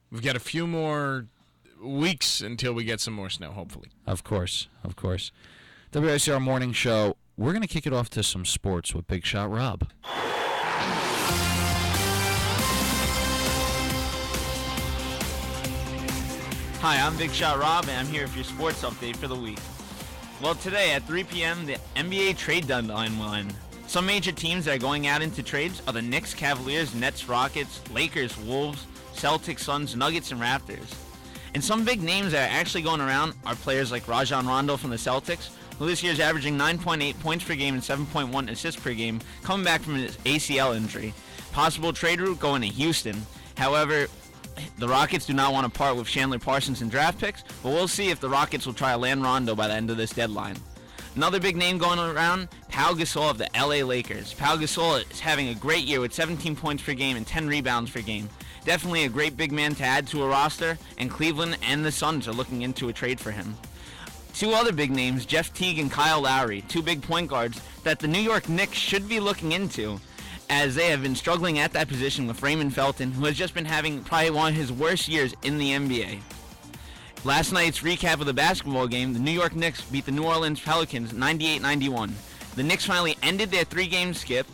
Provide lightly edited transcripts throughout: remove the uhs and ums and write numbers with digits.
We've got a few more weeks until we get some more snow, hopefully. Of course. WICR Morning Show. We're going to kick it off to some sports with Big Shot Rob. Hi, I'm Big Shot Rob, and I'm here with your sports update for the week. Well, today at 3 p.m., the NBA trade deadline will end. Some major teams that are going out into trades are the Knicks, Cavaliers, Nets, Rockets, Lakers, Wolves, Celtics, Suns, Nuggets, and Raptors. And some big names that are actually going around are players like Rajon Rondo from the Celtics, who this year is averaging 9.8 points per game and 7.1 assists per game, coming back from his ACL injury. Possible trade route going to Houston. However, the Rockets do not want to part with Chandler Parsons and draft picks, but we'll see if the Rockets will try to land Rondo by the end of this deadline. Another big name going around, Pau Gasol of the LA Lakers. Pau Gasol is having a great year with 17 points per game and 10 rebounds per game. Definitely a great big man to add to a roster, and Cleveland and the Suns are looking into a trade for him. Two other big names, Jeff Teague and Kyle Lowry, two big point guards that the New York Knicks should be looking into, as they have been struggling at that position with Raymond Felton, who has just been having probably one of his worst years in the NBA. Last night's recap of the basketball game, the New York Knicks beat the New Orleans Pelicans 98-91. The Knicks finally ended their 3-game skip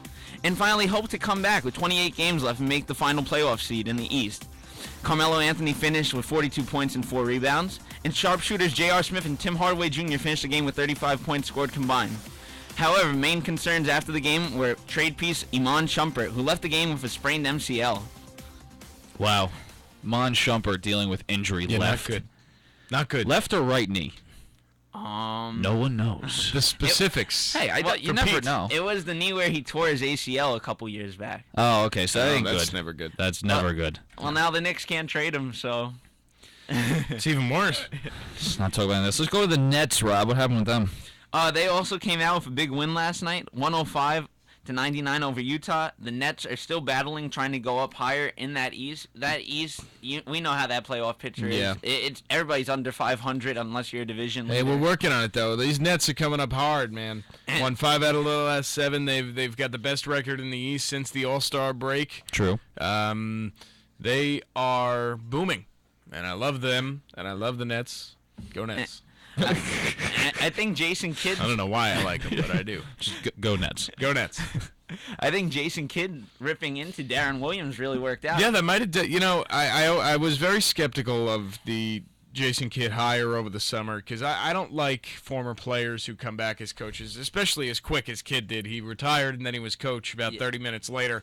and finally hope to come back with 28 games left and make the final playoff seed in the East. Carmelo Anthony finished with 42 points and 4 rebounds, and sharpshooters J.R. Smith and Tim Hardaway Jr. finished the game with 35 points scored combined. However, main concerns after the game were trade piece Iman Shumpert, who left the game with a sprained MCL. Wow. Iman Shumpert dealing with injury left. Not good. Left or right knee? No one knows. The specifics. You never know. It was the knee where he tore his ACL a couple years back. Oh, okay, so that ain't good. That's never good. That's never good. Well, now the Knicks can't trade him, so... It's even worse. Let's not talk about this. Let's go to the Nets, Rob. What happened with them? They also came out with a big win last night, 105-99 over Utah. The Nets are still battling, trying to go up higher in that East. We know how that playoff picture is. Yeah. It's everybody's under 500 unless you're a division leader. Hey, we're working on it though. These Nets are coming up hard, man. Won 5 out of the last 7. They've got the best record in the East since the All-Star break. True. They are booming, and I love them, and I love the Nets. Go Nets. I think Jason Kidd... I don't know why I like them, but I do. Just go Nets. Go Nets. I think Jason Kidd ripping into Darren Williams really worked out. Yeah, that might have... I was very skeptical of the Jason Kidd hire over the summer because I don't like former players who come back as coaches, especially as quick as Kidd did. He retired, and then he was coach about 30 minutes later.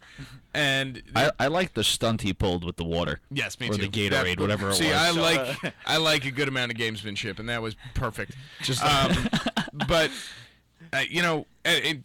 And I like the stunt he pulled with the water. Yes, me or too. Or the Gatorade, whatever it was. See, I like a good amount of gamesmanship, and that was perfect. Just but, it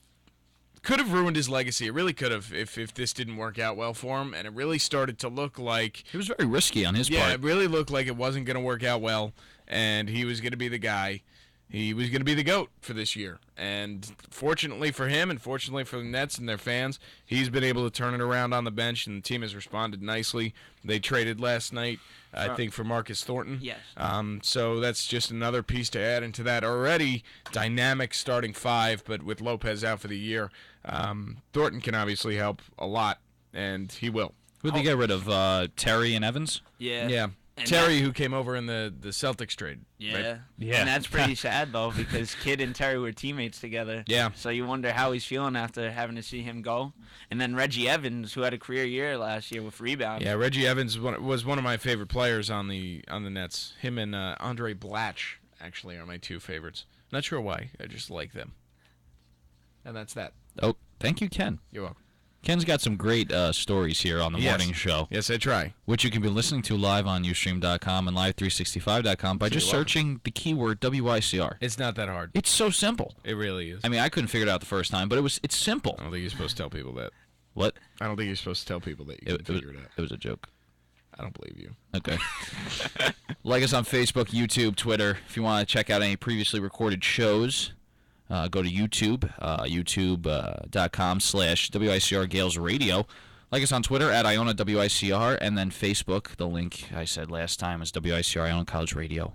could have ruined his legacy. It really could have if this didn't work out well for him, and it really started to look like... It was very risky on his part. Yeah, it really looked like it wasn't going to work out well, and he was going to be the guy. He was going to be the GOAT for this year. And fortunately for him and fortunately for the Nets and their fans, he's been able to turn it around on the bench, and the team has responded nicely. They traded last night, I think, for Marcus Thornton. Yes. So that's just another piece to add into that already dynamic starting 5, but with Lopez out for the year, Thornton can obviously help a lot, and he will. Who did they get rid of? Terry and Evans? Yeah. Yeah. And Terry, who came over in the Celtics trade. Yeah. Right? Yeah. And that's pretty sad, though, because Kidd and Terry were teammates together. Yeah. So you wonder how he's feeling after having to see him go. And then Reggie Evans, who had a career year last year with rebounds. Yeah, Reggie Evans was one of my favorite players on the Nets. Him and Andre Blatch, actually, are my 2 favorites. Not sure why. I just like them. And that's that. Oh, thank you, Ken. You're welcome. Ken's got some great stories here on the morning show. Yes, I try. Which you can be listening to live on Ustream.com and Live365.com by just searching the keyword WICR. It's not that hard. It's so simple. It really is. I mean, I couldn't figure it out the first time, but it's simple. I don't think you're supposed to tell people that. What? I don't think you're supposed to tell people that you can figure it out. It was a joke. I don't believe you. Okay. Like us on Facebook, YouTube, Twitter. If you want to check out any previously recorded shows, go to YouTube, youtube.com/WICR Gales Radio. Like us on Twitter at Iona WICR, and then Facebook. The link I said last time is WICR Iona College Radio.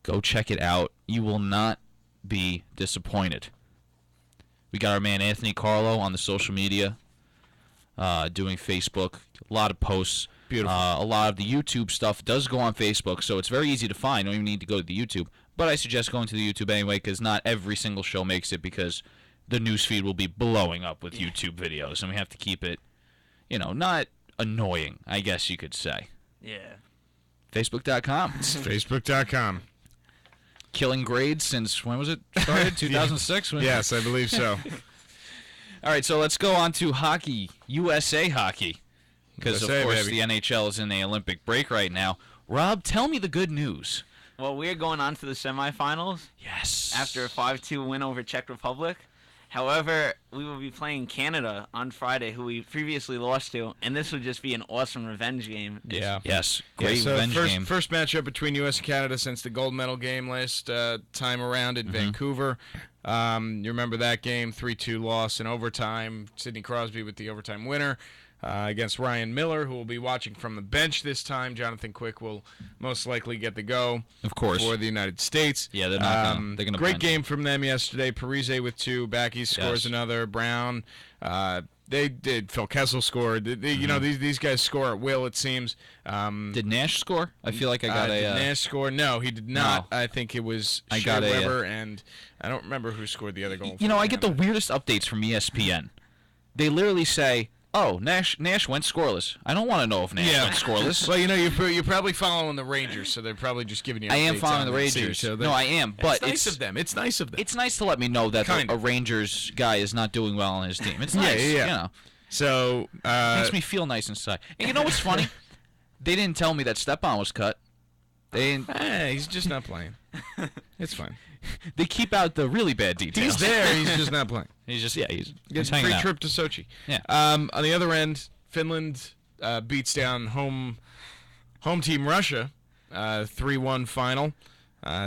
Go check it out. You will not be disappointed. We got our man Anthony Carlo on the social media, doing Facebook. A lot of posts. Beautiful. A lot of the YouTube stuff does go on Facebook, so it's very easy to find. You don't even need to go to the YouTube. But I suggest going to the YouTube anyway, because not every single show makes it, because the newsfeed will be blowing up with YouTube videos, and we have to keep it, not annoying, I guess you could say. Yeah. Facebook.com. It's Facebook.com. Killing grades since, when was it started? 2006? Yes, I believe so. All right, so let's go on to hockey, USA hockey, because, of USA, course, baby. the NHL is in the Olympic break right now. Rob, tell me the good news. Well, we're going on to the semifinals Yes. after a 5-2 win over Czech Republic. However, we will be playing Canada on Friday, who we previously lost to, and this would just be an awesome revenge game. Yeah. Yes, Yeah, great so revenge game. first matchup between U.S. and Canada since the gold medal game last time around in Vancouver. You remember that game, 3-2 loss in overtime. Sidney Crosby with the overtime winner against Ryan Miller, who will be watching from the bench this time. Jonathan Quick will most likely get the go, Of course. for the United States. Yeah, they're not gonna, they're gonna Great bench game from them yesterday. Parise with 2, Backey scores Yes. another, Brown. They did. Phil Kessel scored. These guys score at will, it seems. Did Nash score? I feel like I got Did a... Nash score? No, he did not. No. I think it was I Shea got a, Weber, and I don't remember who scored the other goal. I get the weirdest updates from ESPN. They literally say, oh, Nash went scoreless. I don't want to know if Nash went scoreless. Well, you're probably following the Rangers, so they're probably just giving you. I am updates following on the that Rangers. too, so No, I am, but it's nice of them. It's nice of them. It's nice to let me know that Kind a of. Rangers guy is not doing well on his team. It's Yeah, nice, yeah. So Makes me feel nice inside. And you know what's funny? They didn't tell me that Stepan was cut. They didn't, he's just not playing. It's fine. they keep out the really bad details. He's there. He's just not playing. He's Gets a hanging free out. trip to Sochi. Yeah. On the other end, Finland beats down home team Russia, 3-1 final.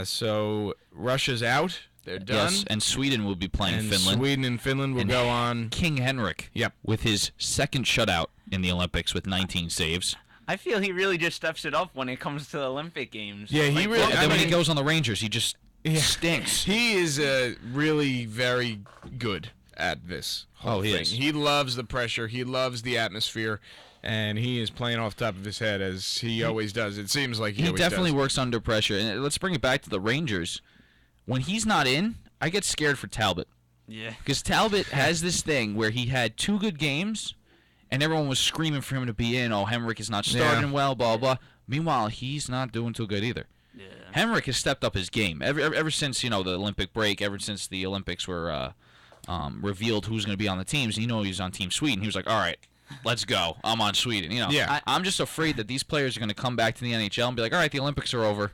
So Russia's out. They're done. Yes, and Sweden will be playing And Finland. Sweden and Finland will And go on. King Henrik, Yep. with his second shutout in the Olympics with 19 saves. I feel he really just steps it up when it comes to the Olympic Games. Yeah, he really- And I then when he mean- goes on the Rangers, he just stinks. He is really very good at this whole he thing. is. He loves the pressure. He loves the atmosphere. And he is playing off the top of his head as he always does. It seems like he He always definitely does. works under pressure. And let's bring it back to the Rangers. When he's not in, I get scared for Talbot. Yeah. Because Talbot has this thing where he had 2 good games, and everyone was screaming for him to be in. Oh, Henrik is not starting well, blah, blah. Meanwhile, he's not doing too good either. Yeah. Henrik has stepped up his game ever since the Olympic break. Ever since the Olympics were revealed who's going to be on the teams. He was on Team Sweden. He was like, all right, let's go. I'm on Sweden. Yeah. I'm just afraid that these players are going to come back to the NHL and be like, all right, the Olympics are over.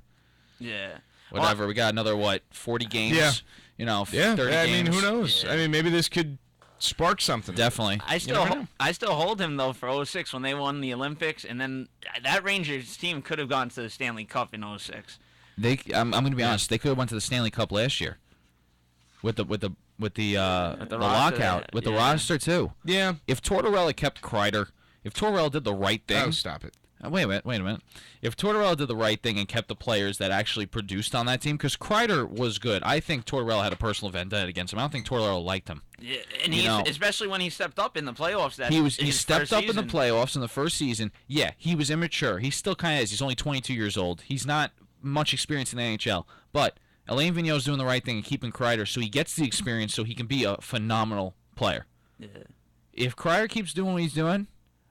Yeah. Whatever. We got another 40 games. Yeah. 30 I games. mean, who knows? Yeah. I mean, maybe this could spark something. Definitely. I never know. still hold him though for 06 when they won the Olympics, and then that Rangers team could have gone to the Stanley Cup in 06. I'm going to be honest. They could have went to the Stanley Cup last year, with the roster, lockout, with the yeah. roster too. Yeah. If Tortorella kept Kreider, if Tortorella did the right thing, Oh, stop it. wait a minute. If Tortorella did the right thing and kept the players that actually produced on that team, because Kreider was good. I think Tortorella had a personal vendetta against him. I don't think Tortorella liked him. Yeah, and You know. especially when he stepped up in the playoffs. He stepped up in the playoffs in the first season. Yeah, he was immature. He still kind of is. He's only 22 years old. He's not much experience in the NHL. But Alain Vigneault's doing the right thing and keeping Kreider so he gets the experience so he can be a phenomenal player. Yeah, If Kreider keeps doing what he's doing,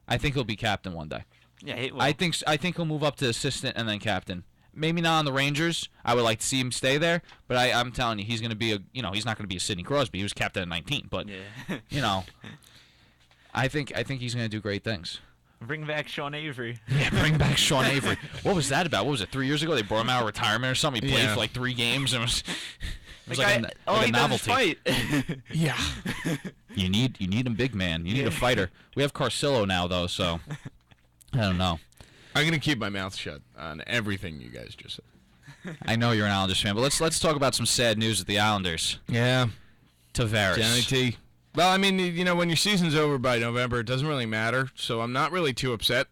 I think he'll be captain one day. yeah. I think he'll move up to assistant and then captain. Maybe not on the Rangers. I would like to see him stay there, but I'm telling you, he's going to be he's not going to be a Sidney Crosby. He was captain at 19, but Yeah. I think he's going to do great things. Bring back Sean Avery. Yeah, bring back Sean Avery. What was that about? What was it? 3 years ago, they brought him out of retirement or something. He played Yeah. for like 3 games and it was The like guy- a, all like he a does novelty. is fight. Yeah. You need a big man. You need a fighter. We have Carcillo now though, so I don't know. I'm going to keep my mouth shut on everything you guys just said. I know you're an Islanders fan, but let's talk about some sad news with the Islanders. Yeah. Tavares. Johnny T. Well, I mean, when your season's over by November, it doesn't really matter, so I'm not really too upset.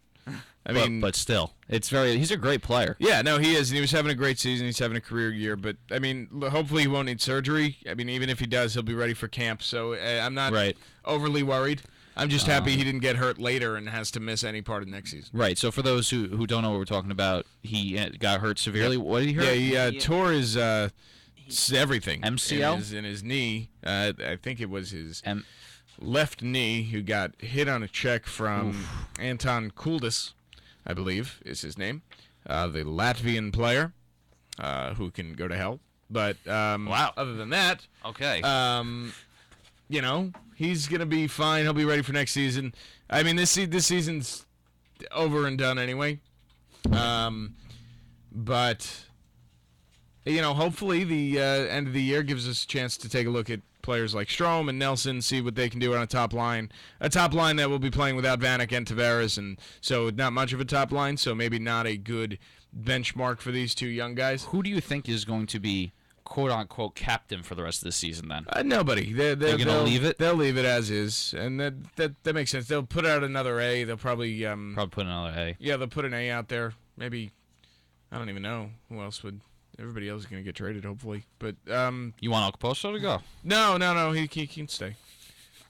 I mean, but still, he's a great player. yeah, no, he is. He was having a great season. He's having a career year, but I mean, hopefully he won't need surgery. I mean, even if he does, he'll be ready for camp. So I'm not Right. overly worried. I'm just happy he didn't get hurt later and has to miss any part of next season. Right. So for those who don't know what we're talking about, he got hurt severely. Yep. What did he hurt? Yeah, he tore his everything. MCL? In his knee. I think it was his left knee, who got hit on a check from Anton Kuldis, I believe is his name, the Latvian player who can go to hell. But other than that, okay. He's going to be fine. He'll be ready for next season. I mean, this season's over and done anyway. But hopefully the end of the year gives us a chance to take a look at players like Strome and Nelson, see what they can do on a top line that will be playing without Vanek and Tavares, and so not much of a top line, so maybe not a good benchmark for these two young guys. Who do you think is going to be quote-unquote captain for the rest of the season then? Nobody. They're going to leave it? They'll leave it as is, and that makes sense. They'll put out another A. They'll probably put another A. Yeah, they'll put an A out there. Maybe, I don't even know who else would. Everybody else is going to get traded, hopefully. But you want Okposo to go? No, he can stay.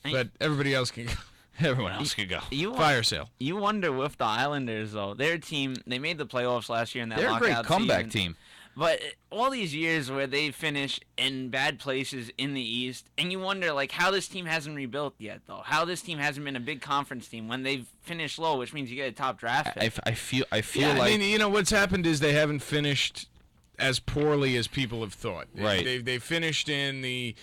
But everybody else can go. Everyone else can go. Fire sale. You wonder with the Islanders, though. Their team, they made the playoffs last year in that lockout season. They're a great comeback team. But all these years where they finish in bad places in the East, and you wonder how this team hasn't rebuilt yet, though. How this team hasn't been a big conference team when they've finished low, which means you get a top draft pick. I feel like. I mean, what's happened is they haven't finished as poorly as people have thought. Right. They finished in the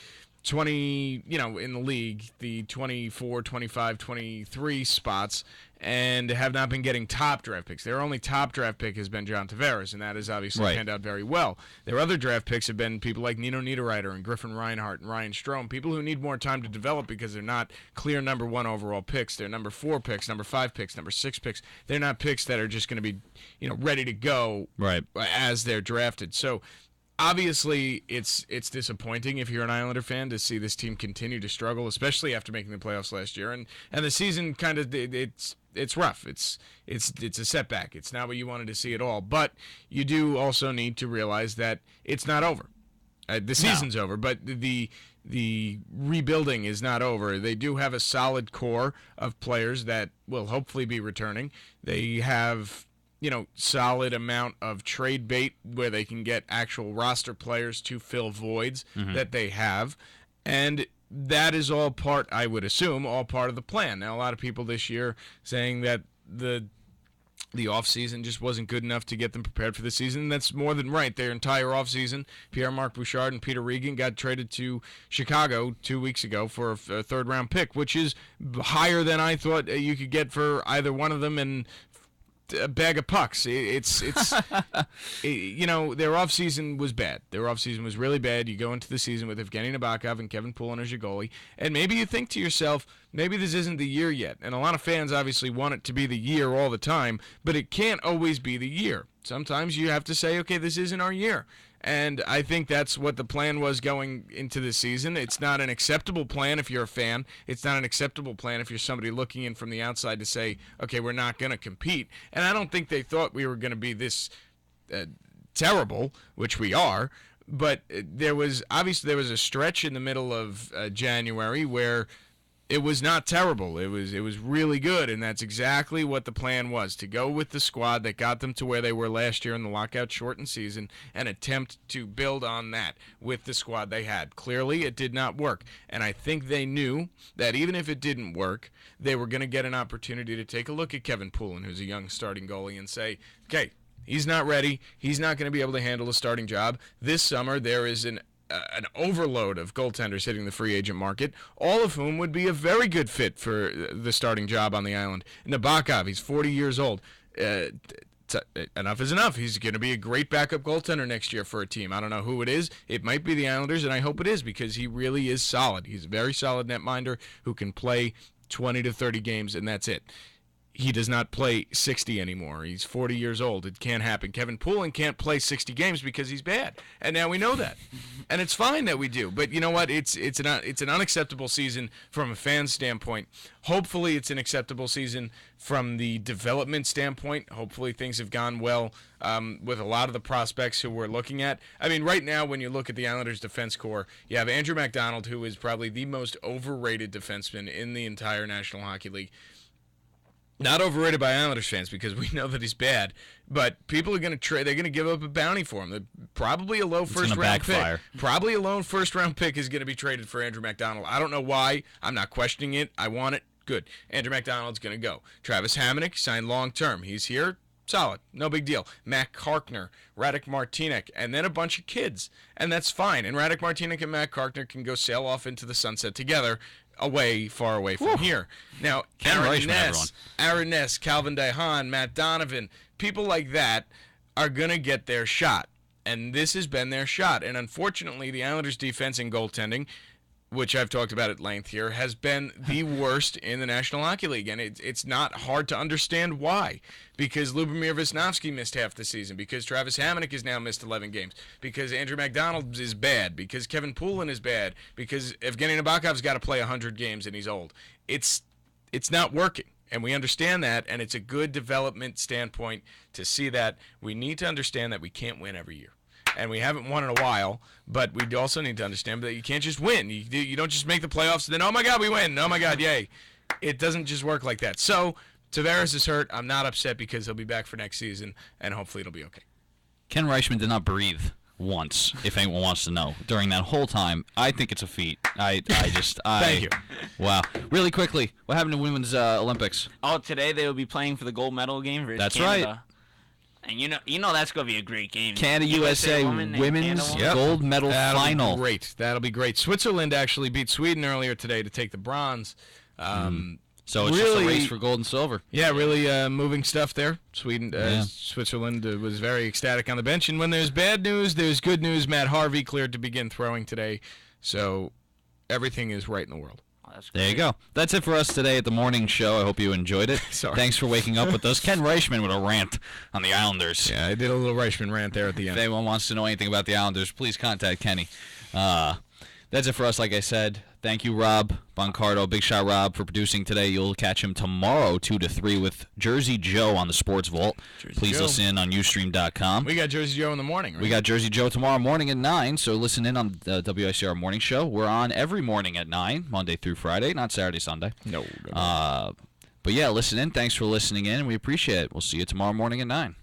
20, in the league, the 24, 25, 23 spots, and have not been getting top draft picks. Their only top draft pick has been John Tavares, and that has obviously panned out very well. Their other draft picks have been people like Nino Niederreiter and Griffin Reinhart and Ryan Strome, people who need more time to develop because they're not clear number 1 overall picks. They're number 4 picks, number 5 picks, number 6 picks. They're not picks that are just going to be, ready to go as they're drafted. So obviously, it's disappointing if you're an Islander fan to see this team continue to struggle, especially after making the playoffs last year. And the season kind of it's rough. It's a setback. It's not what you wanted to see at all. But you do also need to realize that it's not over. The season's over, but the rebuilding is not over. They do have a solid core of players that will hopefully be returning. They have solid amount of trade bait where they can get actual roster players to fill voids that they have. And that is all part, I would assume, all part of the plan. Now, a lot of people this year saying that the offseason just wasn't good enough to get them prepared for the season. That's more than right. Their entire offseason, Pierre-Marc Bouchard and Peter Regan got traded to Chicago 2 weeks ago for a third-round pick, which is higher than I thought you could get for either one of them, and a bag of pucks. It's their offseason was bad. Their offseason was really bad. You go into the season with Evgeny Nabokov and Kevin Poulin as your goalie, and maybe you think to yourself, maybe this isn't the year yet. And a lot of fans obviously want it to be the year all the time, but it can't always be the year. Sometimes you have to say, okay, this isn't our year. And I think that's what the plan was going into the season. It's not an acceptable plan if you're a fan. It's not an acceptable plan if you're somebody looking in from the outside to say, okay, we're not going to compete. And I don't think they thought we were going to be this terrible, which we are. But there was a stretch in the middle of January where it was not terrible. It was really good, and that's exactly what the plan was, to go with the squad that got them to where they were last year in the lockout shortened season and attempt to build on that with the squad they had. Clearly, it did not work, and I think they knew that even if it didn't work, they were going to get an opportunity to take a look at Kevin Poulin, who's a young starting goalie, and say, okay, he's not ready. He's not going to be able to handle a starting job. This summer, there is an overload of goaltenders hitting the free agent market, all of whom would be a very good fit for the starting job on the island. Nabokov, he's 40 years old. Enough is enough. He's going to be a great backup goaltender next year for a team. I don't know who it is. It might be the Islanders, and I hope it is because he really is solid. He's a very solid netminder who can play 20 to 30 games, and that's it. he does not play 60 anymore. He's 40 years old. It can't happen. Kevin Poulin can't play 60 games because he's bad, and now we know that. And it's fine that we do. But you know what? It's an unacceptable season from a fan standpoint. Hopefully it's an acceptable season from the development standpoint. Hopefully things have gone well with a lot of the prospects who we're looking at. I mean, right now when you look at the Islanders defense corps, you have Andrew MacDonald, who is probably the most overrated defenseman in the entire National Hockey League. Not overrated by Islanders fans because we know that he's bad, but people are going to trade. They're going to give up a bounty for him. Probably a low first-round pick. Probably a low first-round pick is going to be traded for Andrew MacDonald. I don't know why. I'm not questioning it. I want it. Good. Andrew MacDonald's going to go. Travis Hamonic signed long-term. He's here. Solid. No big deal. Matt Karkner, Radek Martinek, and then a bunch of kids. And that's fine. And Radek Martinek and Matt Karkner can go sail off into the sunset together. Far away from here. Now, Aaron Ness, Calvin Dehan, Matt Donovan, people like that are going to get their shot. And this has been their shot. And unfortunately, the Islanders' defense and goaltending, which I've talked about at length here, has been the worst in the National Hockey League. And it's not hard to understand why. Because Lubomir Visnovsky missed half the season. Because Travis Hamonic has now missed 11 games. Because Andrew MacDonald is bad. Because Kevin Poulin is bad. Because Evgeny Nabokov's got to play 100 games and he's old. It's not working. And we understand that. And it's a good development standpoint to see that. We need to understand that we can't win every year. And we haven't won in a while, but we also need to understand that you can't just win. You don't just make the playoffs and then, oh, my God, we win. Oh, my God, yay. It doesn't just work like that. So Tavares is hurt. I'm not upset because he'll be back for next season, and hopefully it'll be okay. Ken Reichman did not breathe once, if anyone wants to know, during that whole time. I think it's a feat. Thank you. Wow. Really quickly, what happened to Women's Olympics? Oh, today they will be playing for the gold medal game versus That's Canada. right. And you know that's going to be a great game. Canada USA women's gold medal final. That'll be great. Switzerland actually beat Sweden earlier today to take the bronze. So it's just a race for gold and silver. Yeah, really moving stuff there. Switzerland was very ecstatic on the bench. And when there's bad news, there's good news. Matt Harvey cleared to begin throwing today. So everything is right in the world. There you go. That's it for us today at the morning show. I hope you enjoyed it. Sorry. Thanks for waking up with us. Ken Reichman with a rant on the Islanders. Yeah, I did a little Reichman rant there at the end. If anyone wants to know anything about the Islanders, please contact Kenny. That's it for us, like I said. Thank you, Rob Boncardo, Big Shot Rob, for producing today. You'll catch him tomorrow, 2 to 3, with Jersey Joe on the Sports Vault. Please listen in on Ustream.com. We got Jersey Joe in the morning, right? We got Jersey Joe tomorrow morning at 9, so listen in on the WICR Morning Show. We're on every morning at 9, Monday through Friday, not Saturday, Sunday. No. But yeah, listen in. Thanks for listening in, and we appreciate it. We'll see you tomorrow morning at 9.